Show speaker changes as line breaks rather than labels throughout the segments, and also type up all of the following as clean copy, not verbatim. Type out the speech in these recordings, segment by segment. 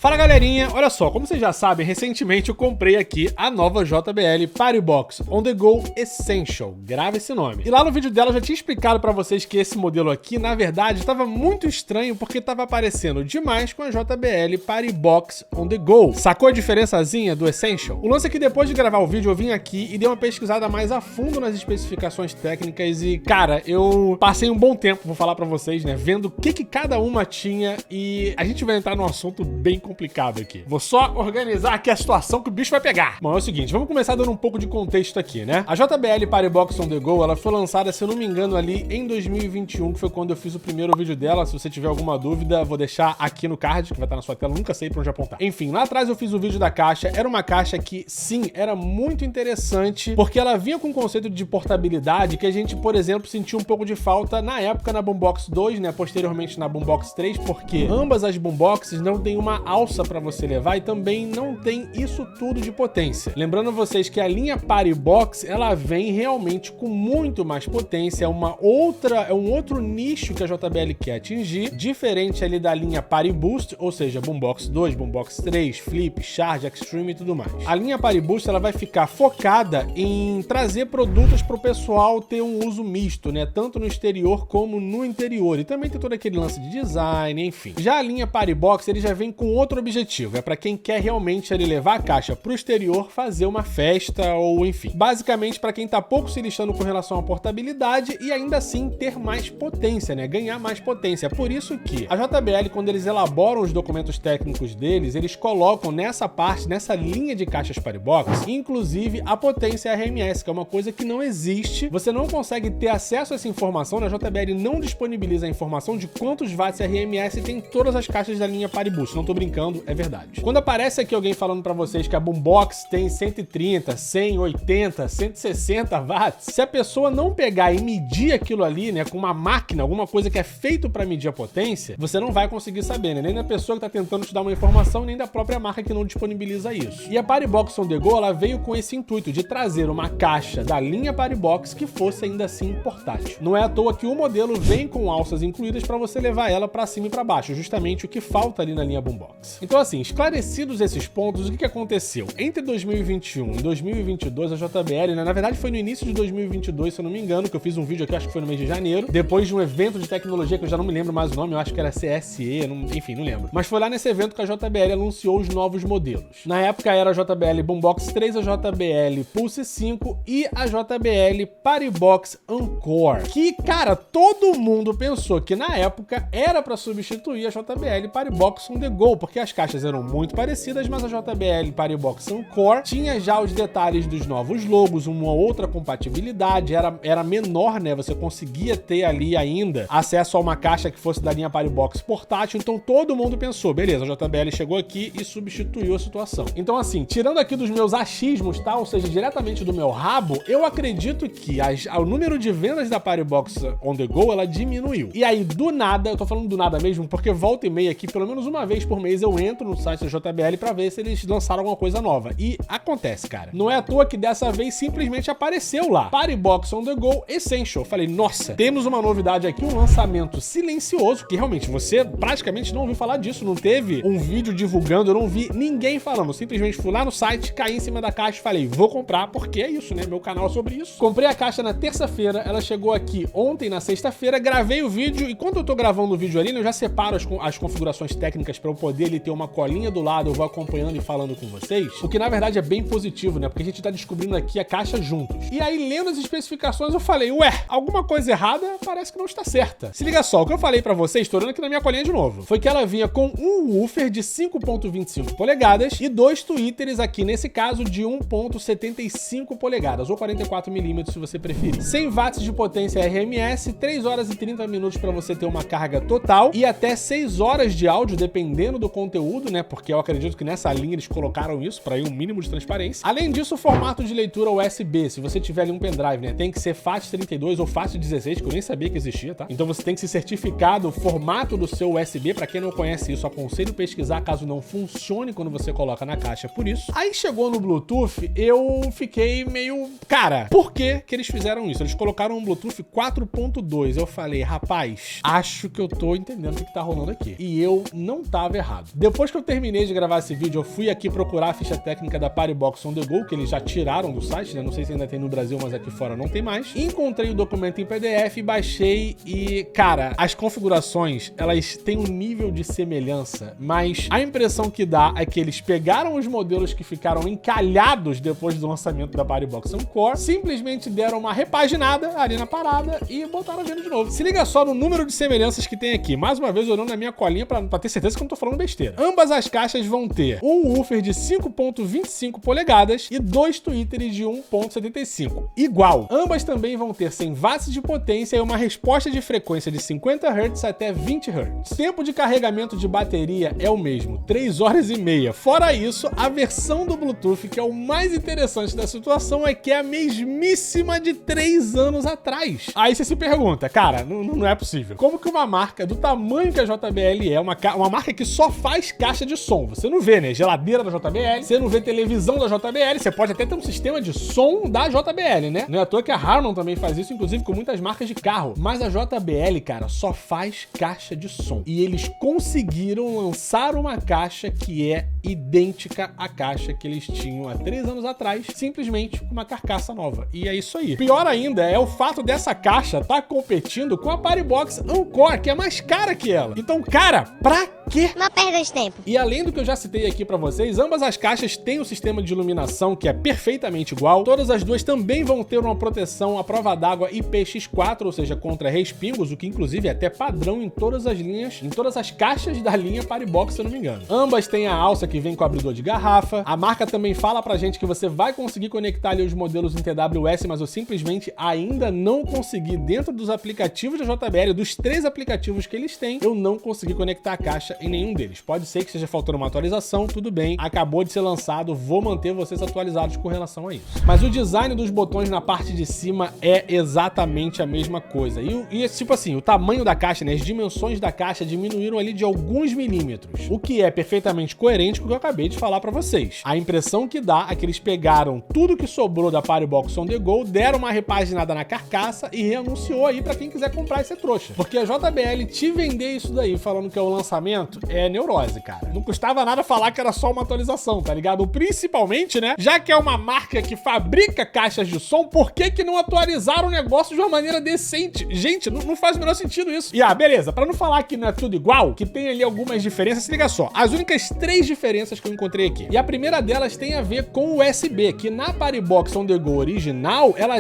Fala galerinha, olha só, como vocês já sabem, recentemente eu comprei aqui a nova JBL PariBox On The Go Essential, grava esse nome. E lá no vídeo dela eu já tinha explicado pra vocês que esse modelo aqui, na verdade, estava muito estranho porque estava aparecendo demais com a JBL PariBox On The Go. Sacou a diferençazinha do Essential? O lance é que depois de gravar o vídeo eu vim aqui e dei uma pesquisada mais a fundo nas especificações técnicas e, cara, eu passei um bom tempo, vou falar pra vocês, né, vendo o que cada uma tinha e a gente vai entrar num assunto bem complicado aqui. Vou só organizar aqui a situação que o bicho vai pegar. Bom, é o seguinte, vamos começar dando um pouco de contexto aqui, né? A JBL PariBox On The Go, ela foi lançada, se eu não me engano, ali em 2021, que foi quando eu fiz o primeiro vídeo dela. Se você tiver alguma dúvida, vou deixar aqui no card, que vai estar na sua tela, nunca sei pra onde apontar. Enfim, lá atrás eu fiz o vídeo da caixa, era uma caixa que, sim, era muito interessante, porque ela vinha com um conceito de portabilidade que a gente, por exemplo, sentiu um pouco de falta na época na Boombox 2, né? Posteriormente na Boombox 3, porque ambas as Boomboxes não tem uma alça para você levar e também não tem isso tudo de potência. Lembrando vocês que a linha PariBox, ela vem realmente com muito mais potência, é um outro nicho que a JBL quer atingir, diferente ali da linha PariBoost, ou seja, Boombox 2, Boombox 3, Flip, Charge, Extreme e tudo mais. A linha PariBoost, ela vai ficar focada em trazer produtos para o pessoal ter um uso misto, né? Tanto no exterior como no interior. E também tem todo aquele lance de design, enfim. Já a linha PariBox, ele já vem com outro objetivo, é para quem quer realmente ele levar a caixa para o exterior, fazer uma festa ou enfim. Basicamente para quem tá pouco se lixando com relação à portabilidade e ainda assim ter mais potência, né? Ganhar mais potência. Por isso que a JBL, quando eles elaboram os documentos técnicos deles, eles colocam nessa parte, nessa linha de caixas PariBox, inclusive a potência RMS, que é uma coisa que não existe. Você não consegue ter acesso a essa informação, né? A JBL não disponibiliza a informação de quantos watts RMS tem todas as caixas da linha PariBoost. Não tô brincando, é verdade. Quando aparece aqui alguém falando pra vocês que a Boombox tem 130, 100, 80, 160 watts, se a pessoa não pegar e medir aquilo ali, né, com uma máquina, alguma coisa que é feito pra medir a potência, você não vai conseguir saber, né? Nem da pessoa que tá tentando te dar uma informação, nem da própria marca que não disponibiliza isso. E a PariBox On The Go, ela veio com esse intuito de trazer uma caixa da linha PariBox que fosse ainda assim portátil. Não é à toa que o modelo vem com alças incluídas pra você levar ela pra cima e pra baixo, justamente o que falta ali na linha Boombox. Então assim, esclarecidos esses pontos, o que aconteceu? Entre 2021 e 2022, a JBL, né, na verdade foi no início de 2022, se eu não me engano, que eu fiz um vídeo aqui, acho que foi no mês de janeiro, depois de um evento de tecnologia que eu já não me lembro mais o nome, eu acho que era CSE, enfim, não lembro. Mas foi lá nesse evento que a JBL anunciou os novos modelos. Na época era a JBL Boombox 3, a JBL Pulse 5 e a JBL PariBox Encore, que, cara, todo mundo pensou que na época era para substituir a JBL PariBox On The Go, porque as caixas eram muito parecidas, mas a JBL PariBox Encore tinha já os detalhes dos novos logos, uma outra compatibilidade, era menor, né? Você conseguia ter ali ainda acesso a uma caixa que fosse da linha PariBox portátil, então todo mundo pensou, beleza, a JBL chegou aqui e substituiu a situação. Então assim, tirando aqui dos meus achismos, tá? Ou seja, diretamente do meu rabo, eu acredito que o número de vendas da PariBox On The Go, ela diminuiu. E aí, do nada, eu tô falando do nada mesmo, porque volta e meia aqui, pelo menos uma vez por mês, eu entro no site da JBL pra ver se eles lançaram alguma coisa nova. E acontece, cara. Não é à toa que dessa vez simplesmente apareceu lá, PariBox On The Go Essential. Falei, nossa, temos uma novidade aqui, um lançamento silencioso, que realmente você praticamente não ouviu falar disso, não teve um vídeo divulgando, eu não vi ninguém falando. Eu simplesmente fui lá no site, caí em cima da caixa e falei, vou comprar, porque é isso, né? Meu canal é sobre isso. Comprei a caixa na terça-feira, ela chegou aqui ontem, na sexta-feira, gravei o vídeo e quando eu tô gravando o vídeo ali, eu já separo as configurações técnicas pra eu poder ali ter uma colinha do lado, eu vou acompanhando e falando com vocês, o que na verdade é bem positivo, né? Porque a gente tá descobrindo aqui a caixa juntos. E aí, lendo as especificações, eu falei, ué, alguma coisa errada parece que não está certa. Se liga só, o que eu falei pra vocês, tô olhando aqui na minha colinha de novo, foi que ela vinha com um woofer de 5.25 polegadas e dois tweeters aqui, nesse caso, de 1.75 polegadas, ou 44 milímetros se você preferir. 100 watts de potência RMS, 3 horas e 30 minutos pra você ter uma carga total e até 6 horas de áudio, dependendo do conteúdo, né? Porque eu acredito que nessa linha eles colocaram isso para ir um mínimo de transparência. Além disso, o formato de leitura USB, se você tiver ali um pendrive, né? Tem que ser FAT32 ou FAT16, que eu nem sabia que existia, tá? Então você tem que se certificar do formato do seu USB. Para quem não conhece isso, aconselho pesquisar caso não funcione quando você coloca na caixa por isso. Aí chegou no Bluetooth, eu fiquei meio... Cara, por que eles fizeram isso? Eles colocaram um Bluetooth 4.2. Eu falei, rapaz, acho que eu tô entendendo o que tá rolando aqui. E eu não tava errado. depois que eu terminei de gravar esse vídeo, eu fui aqui procurar a ficha técnica da PariBox On The Go, que eles já tiraram do site, né? Não sei se ainda tem no Brasil, mas aqui fora não tem mais. Encontrei o documento em PDF, baixei e, cara, as configurações, elas têm um nível de semelhança, mas a impressão que dá é que eles pegaram os modelos que ficaram encalhados depois do lançamento da PariBox Encore, simplesmente deram uma repaginada ali na parada e botaram a venda de novo. Se liga só no número de semelhanças que tem aqui. Mais uma vez, olhando na minha colinha pra ter certeza que eu não tô falando besteira. Ambas as caixas vão ter um woofer de 5.25 polegadas e dois tweeters de 1.75. Igual. Ambas também vão ter 100 watts de potência e uma resposta de frequência de 50 Hz até 20 Hz. Tempo de carregamento de bateria é o mesmo, 3 horas e meia. Fora isso, a versão do Bluetooth, que é o mais interessante da situação, é que é a mesmíssima de 3 anos atrás. Aí você se pergunta, cara, não é possível. Como que uma marca do tamanho que a JBL é, uma marca que só faz caixa de som, você não vê, né, geladeira da JBL, você não vê televisão da JBL, você pode até ter um sistema de som da JBL, né? Não é à toa que a Harman também faz isso, inclusive com muitas marcas de carro. Mas a JBL, cara, só faz caixa de som. E eles conseguiram lançar uma caixa que é idêntica à caixa que eles tinham há 3 anos atrás, simplesmente com uma carcaça nova. E é isso aí. Pior ainda é o fato dessa caixa estar competindo com a PariBox Encore, que é mais cara que ela. Então, cara, pra quê?
Uma perda de tempo.
E além do que eu já citei aqui pra vocês, ambas as caixas têm um sistema de iluminação que é perfeitamente igual. Todas as duas também vão ter uma proteção à prova d'água IPX4, ou seja, contra respingos, o que inclusive é até padrão em todas as linhas, em todas as caixas da linha PariBox, se eu não me engano. Ambas têm a alça que vem com abridor de garrafa. A marca também fala pra gente que você vai conseguir conectar ali os modelos em TWS, mas eu simplesmente ainda não consegui, dentro dos aplicativos da JBL, dos 3 aplicativos que eles têm, eu não consegui conectar a caixa em nenhum deles. Pode ser que esteja faltando uma atualização, tudo bem, acabou de ser lançado, vou manter vocês atualizados com relação a isso. Mas o design dos botões na parte de cima é exatamente a mesma coisa. E tipo assim, o tamanho da caixa, né, as dimensões da caixa diminuíram ali de alguns milímetros, o que é perfeitamente coerente com o que eu acabei de falar pra vocês. A impressão que dá é que eles pegaram tudo que sobrou da PariBox On The Go, deram uma repaginada na carcaça e reanunciou aí pra quem quiser comprar esse trouxa. Porque a JBL te vender isso daí falando que é o lançamento é neurose, cara. Não custava nada falar que era só uma atualização, tá ligado? Principalmente, né, já que é uma marca que fabrica caixas de som, por que não atualizaram o negócio de uma maneira decente? Gente, não faz o menor sentido isso. E beleza, pra não falar que não é tudo igual, que tem ali algumas diferenças, se liga só. As únicas 3 diferenças que eu encontrei aqui. E a primeira delas tem a ver com o USB, que na PariBox On The Go original, ela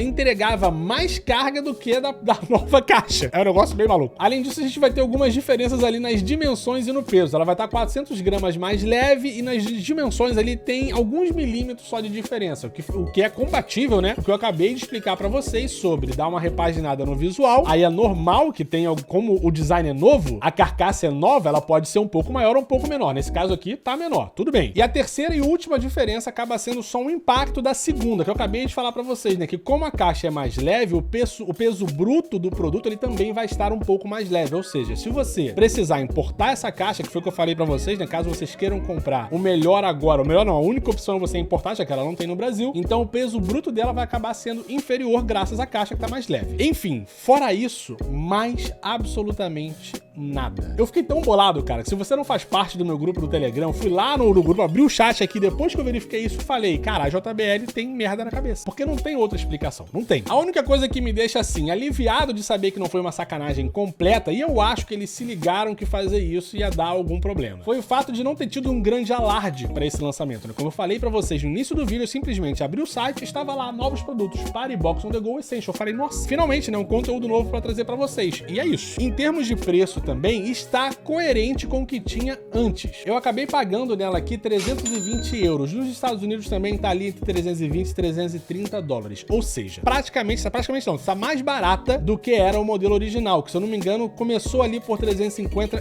entregava mais carga do que da nova caixa. É um negócio bem maluco. Além disso, a gente vai ter algumas diferenças ali nas dimensões e no peso. Ela vai estar 400 gramas mais leve e nas dimensões ali tem alguns milímetros só de diferença, o que é compatível, né? O que eu acabei de explicar pra vocês sobre dar uma repaginada no visual. Aí é normal que tenha, como o design é novo, a carcaça é nova, ela pode ser um pouco maior ou um pouco menor. Nesse caso aqui, tá menor. Tudo bem. E a terceira e última diferença acaba sendo só um impacto da segunda, que eu acabei de falar pra vocês, né? Que como a caixa é mais leve, o peso bruto do produto, ele também vai estar um pouco mais leve. Ou seja, se você precisar importar essa caixa, que foi o que eu falei pra vocês, né? Caso vocês queiram comprar o melhor agora, o melhor não, a única opção é você importar, já que ela não tem no Brasil, então o peso bruto dela vai acabar sendo inferior graças à caixa que tá mais leve. Enfim, fora isso, mais absolutamente nada. Eu fiquei tão bolado, cara, que se você não faz parte do meu grupo do Telegram, fui lá no grupo, abri o chat aqui, depois que eu verifiquei isso, falei, cara, a JBL tem merda na cabeça, porque não tem outra explicação, não tem. A única coisa que me deixa, assim, aliviado de saber que não foi uma sacanagem completa, e eu acho que eles se ligaram que fazer isso ia dar algum problema, foi o fato de não ter tido um grande alarde pra esse lançamento, né? Como eu falei pra vocês no início do vídeo, eu simplesmente abri o site e estava lá, novos produtos, PariBox On The Go Essential. Eu falei, nossa, finalmente, né, um conteúdo novo pra trazer pra vocês. E é isso. Em termos de preço também, está coerente com o que tinha antes. Eu acabei pagando nela aqui 320 euros. Nos Estados Unidos também tá ali entre 320 e 330 dólares. Ou seja, praticamente não, está mais barata do que era o modelo original, que se eu não me engano, começou ali por 350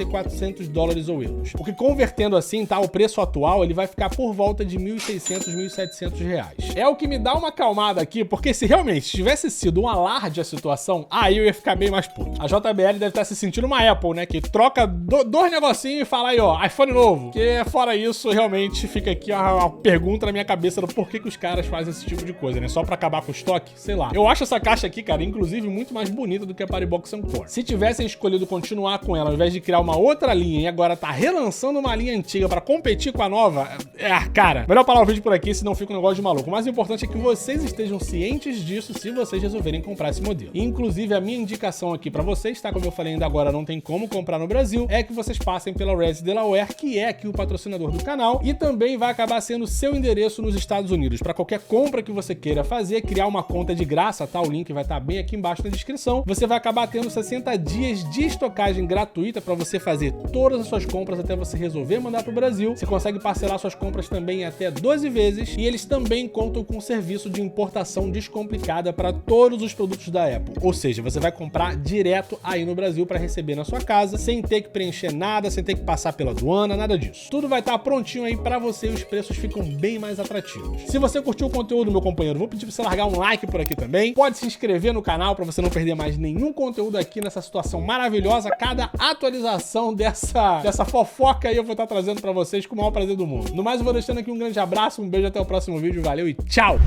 e 400 dólares ou euros. O que convertendo assim, tá, o preço atual, ele vai ficar por volta de 1.600, 1.700 reais. É o que me dá uma acalmada aqui, porque se realmente tivesse sido um alarde a situação, aí eu ia ficar bem mais puto. A JBL deve estar se sentindo uma Apple, né? Que troca dois negocinhos e fala aí, ó, iPhone novo. Que fora isso, realmente fica aqui a pergunta na minha cabeça do porquê que os caras fazem esse tipo de coisa, né? Só pra acabar com o estoque? Sei lá. Eu acho essa caixa aqui, cara, inclusive muito mais bonita do que a Paribox Encore. Se tivessem escolhido continuar com ela, ao invés de criar uma outra linha e agora tá relançando uma linha antiga pra competir com a nova, cara, melhor parar o vídeo por aqui, senão fica um negócio de maluco. O mais importante é que vocês estejam cientes disso se vocês resolverem comprar esse modelo. E, inclusive, a minha indicação aqui pra vocês, tá? Como eu falei ainda agora, não tem como comprar no Brasil, é que vocês passem pela Res Delaware, que é aqui o patrocinador do canal, e também vai acabar sendo seu endereço nos Estados Unidos. Pra qualquer compra que você queira fazer, criar uma conta de graça, tá? O link vai estar bem aqui embaixo na descrição. Você vai acabar tendo 60 dias de estocagem gratuita pra você fazer todas as suas compras até você resolver mandar pro Brasil. Você consegue parcelar suas compras também em até 12 vezes e eles também contam com um serviço de importação descomplicada para todos os produtos da Apple. Ou seja, você vai comprar direto aí no Brasil para receber na sua casa, sem ter que preencher nada, sem ter que passar pela aduana, nada disso. Tudo vai estar prontinho aí para você e os preços ficam bem mais atrativos. Se você curtiu o conteúdo, meu companheiro, vou pedir para você largar um like por aqui também. Pode se inscrever no canal para você não perder mais nenhum conteúdo aqui nessa situação maravilhosa. Cada atualização dessa fofoca aí eu vou estar trazendo para vocês com o maior prazer do mundo. No mais, eu vou deixando aqui um grande abraço, um beijo, até o próximo vídeo, valeu e tchau!